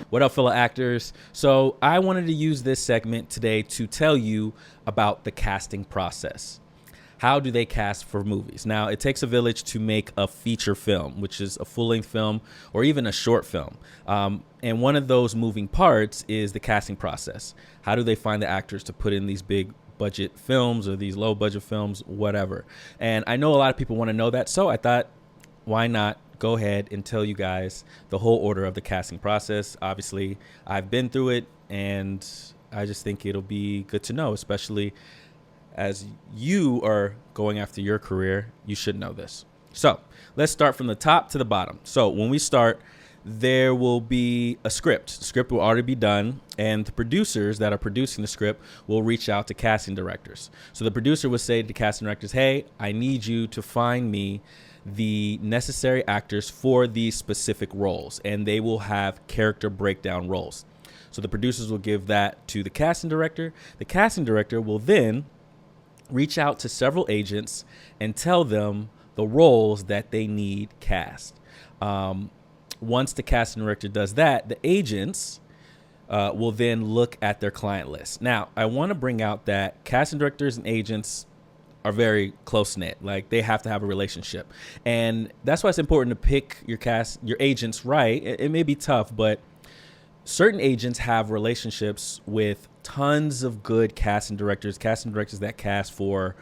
What up, fellow actors? So, I wanted to use this segment today to tell you about the casting process. How do they cast for movies? Now, it takes a village to make a feature film, which is a full-length film or even a short film. And one of those moving parts is the casting process. How do they find the actors to put in these big budget films or these low budget films, whatever? And I know a lot of people want to know that, so I thought, why not go ahead and tell you guys the whole order of the casting process. Obviously, I've been through it, and I just think it'll be good to know, especially as you are going after your career. You should know this. So let's start from the top to the bottom. So when we start, there will be a script. The script will already be done, and the producers that are producing the script will reach out to casting directors. So the producer will say to casting directors, hey, I need you to find me the necessary actors for these specific roles, and they will have character breakdown roles. So the producers will give that to the casting director. The casting director will then reach out to several agents and tell them the roles that they need cast. Once the casting director does that, the agents will then look at their client list. Now, I want to bring out that casting directors and agents are very close knit. Like, they have to have a relationship, and that's why it's important to pick your agents right. It may be tough, but certain agents have relationships with tons of good casting directors that cast for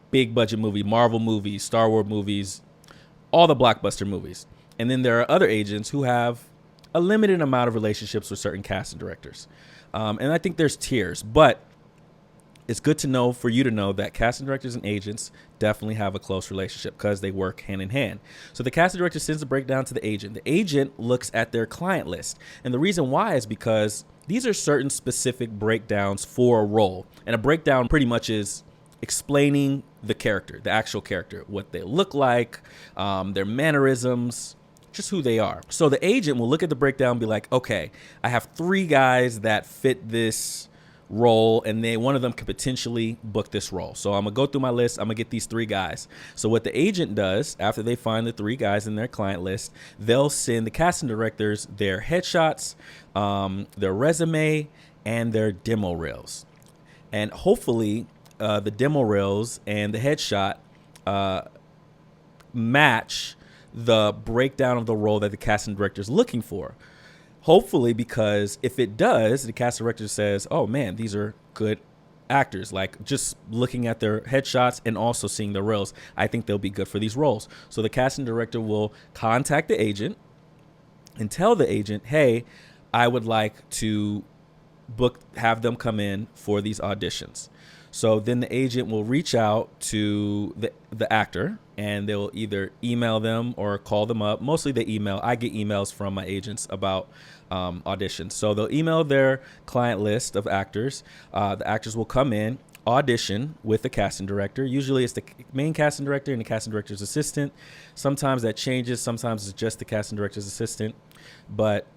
big budget movie, Marvel movies, Star Wars movies, all the blockbuster movies. And then there are other agents who have a limited amount of relationships with certain casting directors. And I think there's tiers, but it's good to know, for you to know, that casting directors and agents definitely have a close relationship because they work hand in hand. So the casting director sends the breakdown to the agent. The agent looks at their client list. And the reason why is because these are certain specific breakdowns for a role. And a breakdown pretty much is explaining the character, the actual character, what they look like, their mannerisms, just who they are. So the agent will look at the breakdown and be like, okay, I have 3 guys that fit this role, and one of them could potentially book this role. So I'm gonna go through my list. I'm gonna get these 3 guys. So what the agent does after they find the 3 guys in their client list, they'll send the casting directors their headshots, their resume, and their demo reels. And hopefully the demo reels and the headshot match the breakdown of the role that the casting director is looking for. Hopefully, because if it does, the casting director says, oh man, these are good actors. Like, just looking at their headshots and also seeing the reels, I think they'll be good for these roles. So the casting director will contact the agent and tell the agent, hey, I would like to have them come in for these auditions. So then the agent will reach out to the actor, and they'll either email them or call them up. Mostly they email. I get emails from my agents about auditions. So they'll email their client list of actors. The actors will come in, audition with the casting director. Usually it's the main casting director and the casting director's assistant. Sometimes that changes. Sometimes it's just the casting director's assistant. But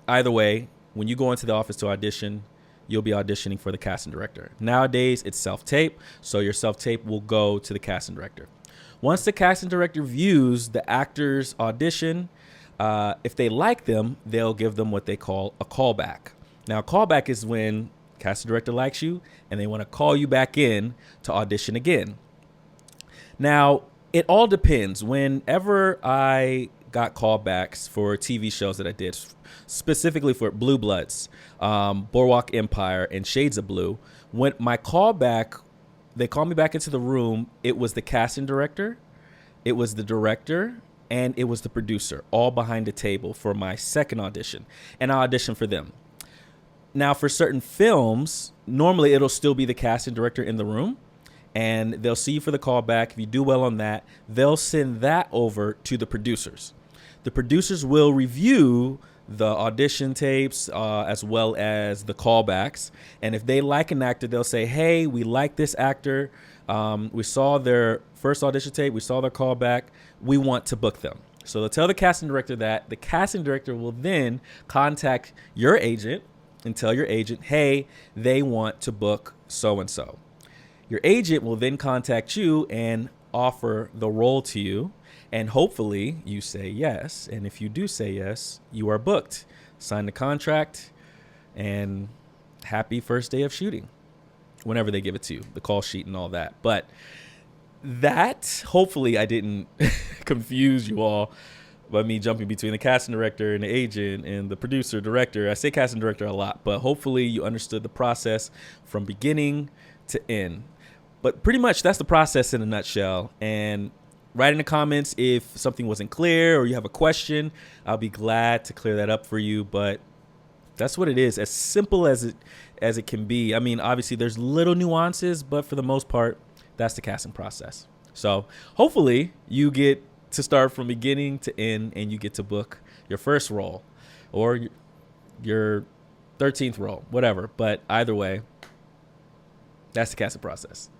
either way, when you go into the office to audition, you'll be auditioning for the casting director. Nowadays, it's self-tape, so your self-tape will go to the casting director. Once the casting director views the actor's audition, if they like them, they'll give them what they call a callback. Now, a callback is when casting director likes you and they want to call you back in to audition again. Now, it all depends. Whenever I got callbacks for TV shows that I did, specifically for Blue Bloods, Boardwalk Empire, and Shades of Blue, when my callback, they called me back into the room, it was the casting director, it was the director, and it was the producer, all behind a table for my second audition, and I auditioned for them. Now, for certain films, normally it'll still be the casting director in the room, and they'll see you for the callback. If you do well on that, they'll send that over to the producers. The producers will review the audition tapes as well as the callbacks. And if they like an actor, they'll say, hey, we like this actor. We saw their first audition tape. We saw their callback. We want to book them. So they'll tell the casting director that. The casting director will then contact your agent and tell your agent, hey, they want to book so-and-so. Your agent will then contact you and offer the role to you. And hopefully you say yes. And if you do say yes, you are booked. sign the contract, and happy first day of shooting, whenever they give it to you, the call sheet and all that. But that, hopefully I didn't confuse you all by me jumping between the casting director and the agent and the producer director. I say casting director a lot, but hopefully you understood the process from beginning to end. But pretty much that's the process in a nutshell. And write in the comments if something wasn't clear or you have a question. I'll be glad to clear that up for you. But that's what it is, as simple as it can be. I mean, obviously there's little nuances, but for the most part, that's the casting process. So hopefully you get to start from beginning to end and you get to book your first role or your 13th role, whatever. But either way, that's the casting process.